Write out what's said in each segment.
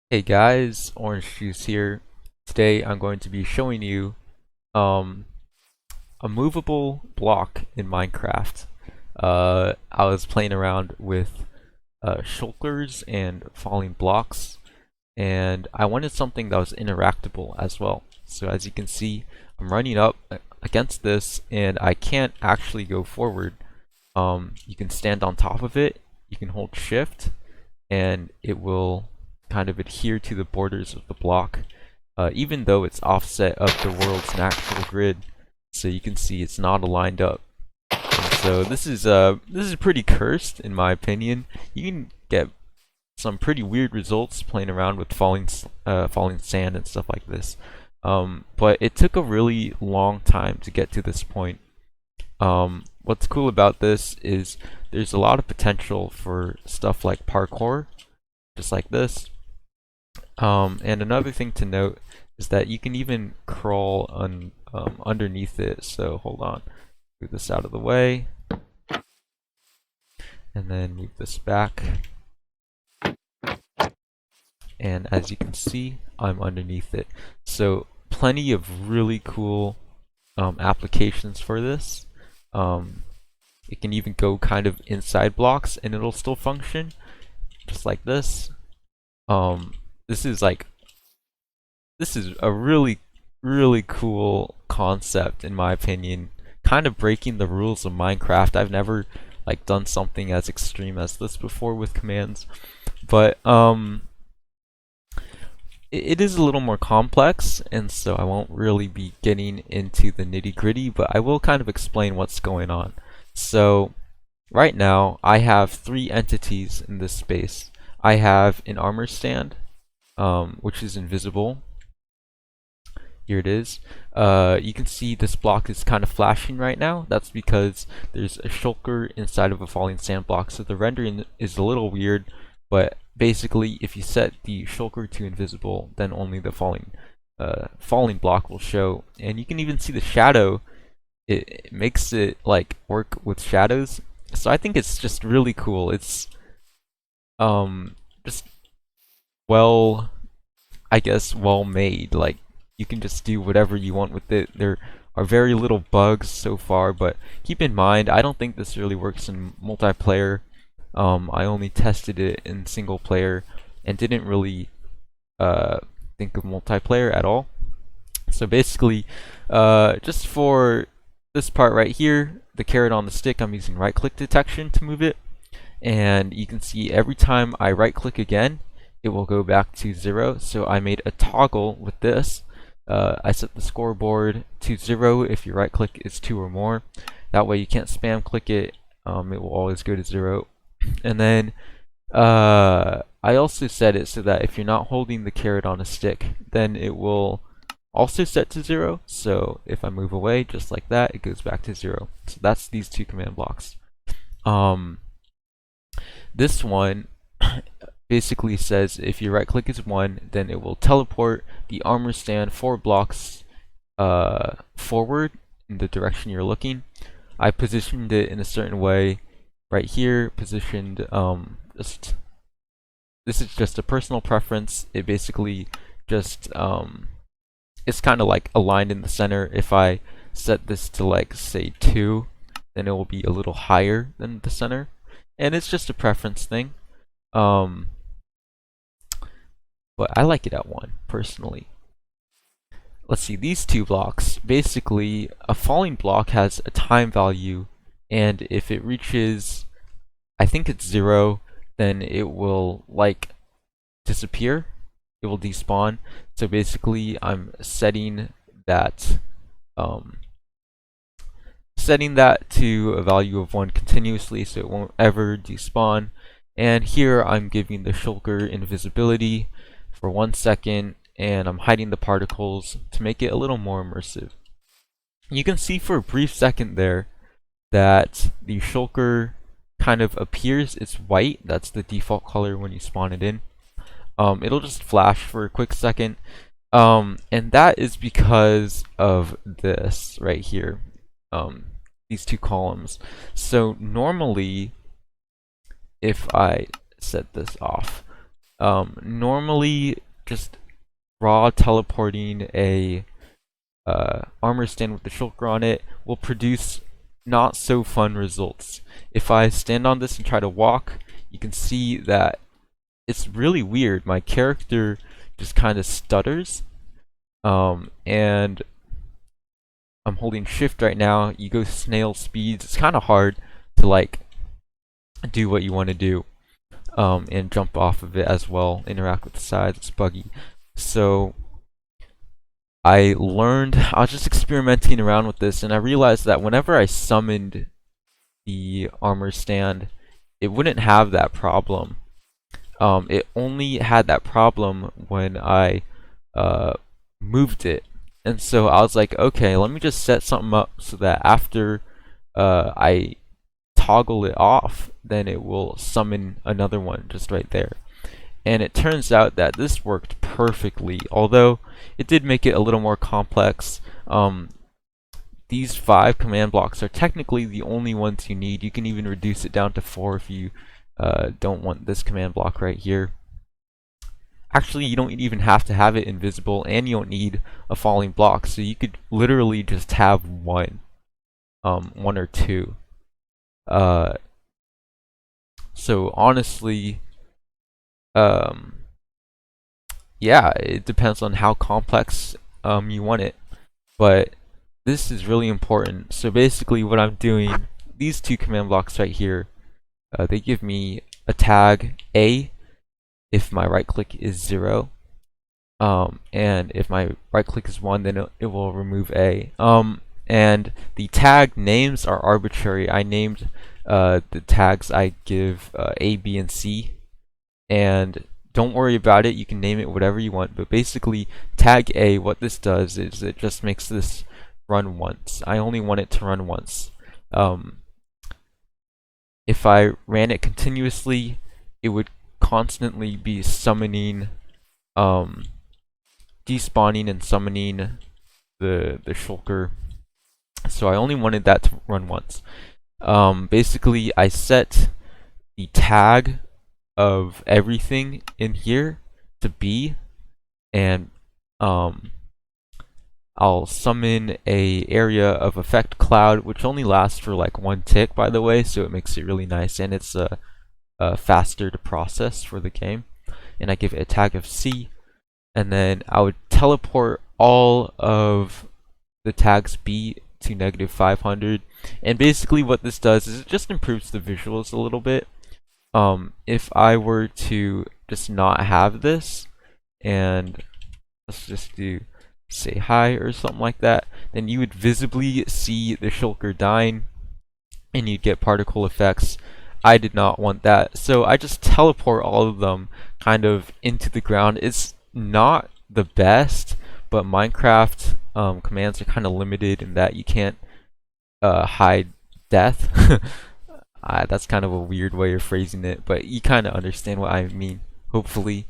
Hey guys, Orange Juice here. Today I'm going to be showing you um, a movable block in Minecraft. I was playing around with shulkers and falling blocks, and I wanted something that was interactable as well. So as you can see, I'm running up against this, and I can't actually go forward. You can stand on top of it, you can hold shift, and it will kind of adhere to the borders of the block, even though it's offset of the world's natural grid. So you can see it's not aligned up. And so this is pretty cursed in my opinion. You can get some pretty weird results playing around with falling sand and stuff like this. But it took a really long time to get to this point. What's cool about this is there's a lot of potential for stuff like parkour, just like this. And another thing to note is that you can even crawl underneath it. So hold on, move this out of the way, and then move this back. And as you can see, I'm underneath it. So plenty of really cool applications for this. It can even go kind of inside blocks and it'll still function, just like this. This is a really cool concept in my opinion, kind of breaking the rules of Minecraft. I've never done something as extreme as this before with commands, but it is a little more complex, and so I won't really be getting into the nitty-gritty, but I will kind of explain what's going on. So right now I have three entities in this space. I have an armor stand, which is invisible. Here it is. You can see this block is kind of flashing right now. That's because there's a shulker inside of a falling sand block. So the rendering is a little weird, but basically if you set the shulker to invisible, then only the falling block will show. And you can even see the shadow. It makes it work with shadows. So I think it's just really cool. It's just well, I guess well made. You can just do whatever you want with it. There are very little bugs so far, but keep in mind, I don't think this really works in multiplayer. I only tested it in single player and didn't really think of multiplayer at all. So basically, just for this part right here, the carrot on the stick, I'm using right click detection to move it. And you can see every time I right click again, it will go back to 0. So I made a toggle with this. I set the scoreboard to 0 if your right click is 2 or more. That way you can't spam click it. It will always go to 0. And then I also set it so that if you're not holding the carrot on a stick, then it will also set to 0. So if I move away just like that, it goes back to 0. So that's these two command blocks. This one basically says if your right click is 1, then it will teleport the armor stand 4 blocks forward in the direction you're looking. I positioned it in a certain way right here, positioned this is just a personal preference. It basically just it's kind of aligned in the center. If I set this to say 2, then it will be a little higher than the center, and it's just a preference thing. But I like it at 1 personally. Let's see, these two blocks, basically a falling block has a time value, and if it reaches, I think it's 0, then it will disappear. It will despawn. So basically I'm setting that to a value of 1 continuously, so it won't ever despawn. And here I'm giving the shulker invisibility for 1 second, and I'm hiding the particles to make it a little more immersive. You can see for a brief second there that the shulker kind of appears. It's white. That's the default color when you spawn it in. It'll just flash for a quick second, and that is because of this right here, these two columns. So normally if I set this off, Normally, just raw teleporting a armor stand with the shulker on it will produce not so fun results. If I stand on this and try to walk, you can see that it's really weird. My character just kind of stutters, and I'm holding shift right now. You go snail speeds. It's kind of hard to like do what you want to do, and jump off of it as well, interact with the sides. It's buggy. So I was just experimenting around with this, and I realized that whenever I summoned the armor stand, it wouldn't have that problem. It only had that problem when I moved it. And so I was like, okay, let me just set something up so that after I toggle it off, then it will summon another one just right there. And it turns out that this worked perfectly, although it did make it a little more complex. These 5 command blocks are technically the only ones you need. You can even reduce it down to 4 if you don't want this command block right here. Actually, you don't even have to have it invisible, and you don't need a falling block, so you could literally just have one or two. So honestly, yeah, it depends on how complex you want it, but this is really important. So basically what I'm doing, these 2 command blocks right here, they give me a tag A if my right click is 0, and if my right click is 1, then it will remove A. And the tag names are arbitrary. I named the tags I give A, B, and C, and don't worry about it, you can name it whatever you want, but basically tag A, what this does is it just makes this run once. I only want it to run once. If I ran it continuously, it would constantly be summoning, despawning and summoning the shulker. So I only wanted that to run once. Basically, I set the tag of everything in here to B, and I'll summon a area of effect cloud, which only lasts for like 1 tick, by the way, so it makes it really nice, and it's faster to process for the game. And I give it a tag of C, and then I would teleport all of the tags B to -500. And basically what this does is it just improves the visuals a little bit. If I were to just not have this, and let's just do say hi or something like that, then you would visibly see the shulker dying and you'd get particle effects. I did not want that, so I just teleport all of them kind of into the ground. It's not the best, but Minecraft commands are kind of limited in that you can't hide death. That's kind of a weird way of phrasing it, but you kind of understand what I mean, hopefully.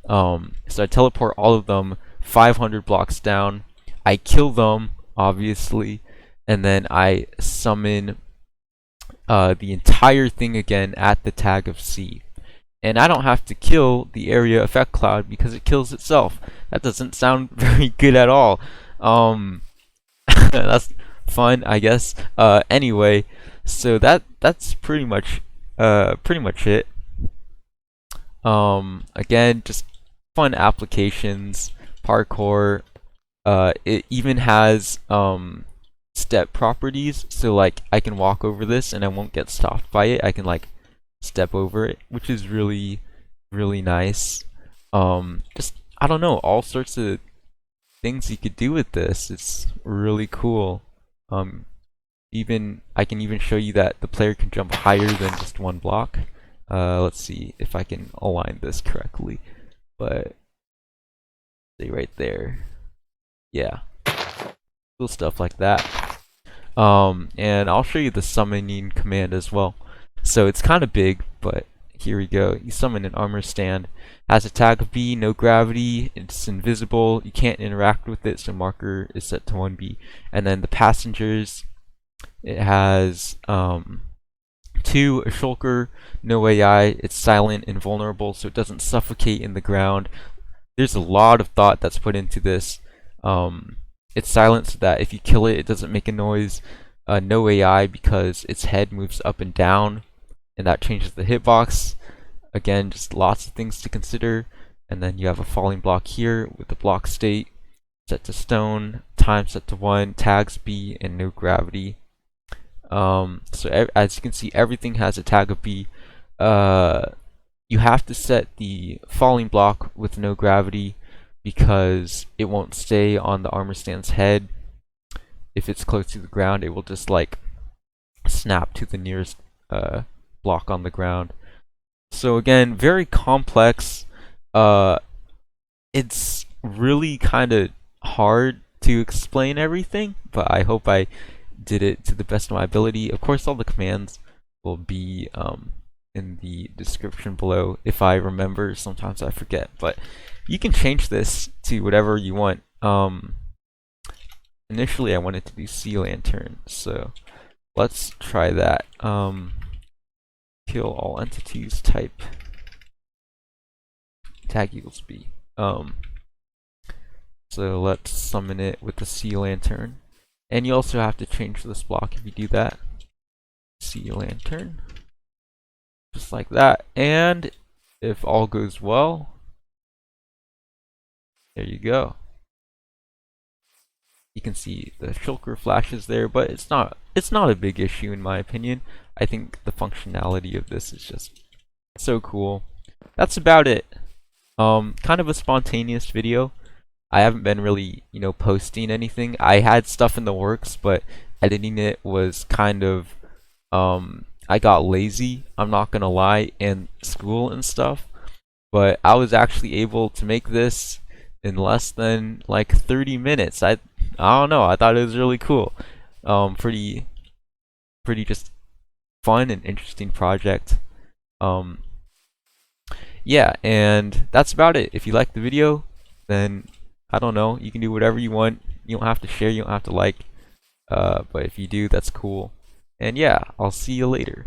So I teleport all of them 500 blocks down. I kill them, obviously, and then I summon the entire thing again at the tag of C. And I don't have to kill the area effect cloud because it kills itself. That doesn't sound very good at all. That's fun, I guess. Anyway, so that's pretty much it. Again, just fun applications, parkour. It even has step properties, so like I can walk over this and I won't get stopped by it. I can like step over it, which is really nice. Just, I don't know, all sorts of things you could do with this. It's really cool. Even I can even show you that the player can jump higher than just 1 block. Let's see if I can align this correctly, but say right there, yeah, cool stuff like that. And I'll show you the summoning command as well. So it's kind of big, but here we go. You summon an armor stand, has a tag of B, no gravity, it's invisible, you can't interact with it, so marker is set to 1B. And then the passengers, it has 2, a shulker, no AI, it's silent, invulnerable, so it doesn't suffocate in the ground. There's a lot of thought that's put into this. It's silent so that if you kill it, it doesn't make a noise. No AI because its head moves up and down, and that changes the hitbox. Again, just lots of things to consider. And then you have a falling block here with the block state set to stone, time set to 1, tags B, and no gravity. So as you can see, everything has a tag of B. You have to set the falling block with no gravity because it won't stay on the armor stand's head. If it's close to the ground, it will just like snap to the nearest block on the ground. So again, very complex. It's really kind of hard to explain everything, but I hope I did it to the best of my ability. Of course, all the commands will be in the description below if I remember. Sometimes I forget, but you can change this to whatever you want. Initially, I wanted to do sea lantern, so let's try that. Kill all entities type tag equals B. So let's summon it with the sea lantern. And you also have to change this block if you do that. Sea lantern. Just like that. And if all goes well, there you go. You can see the shulker flashes there, but it's not a big issue in my opinion. I think the functionality of this is just so cool. That's about it. Kind of a spontaneous video. I haven't been really, posting anything. I had stuff in the works, but editing it was kind of, I got lazy, I'm not gonna lie, in school and stuff. But I was actually able to make this in less than like 30 minutes. I don't know, I thought it was really cool. Pretty just fun and interesting project. Yeah, and that's about it. If you liked the video, then I don't know, you can do whatever you want. You don't have to share, you don't have to like, but if you do, that's cool. And yeah, I'll see you later.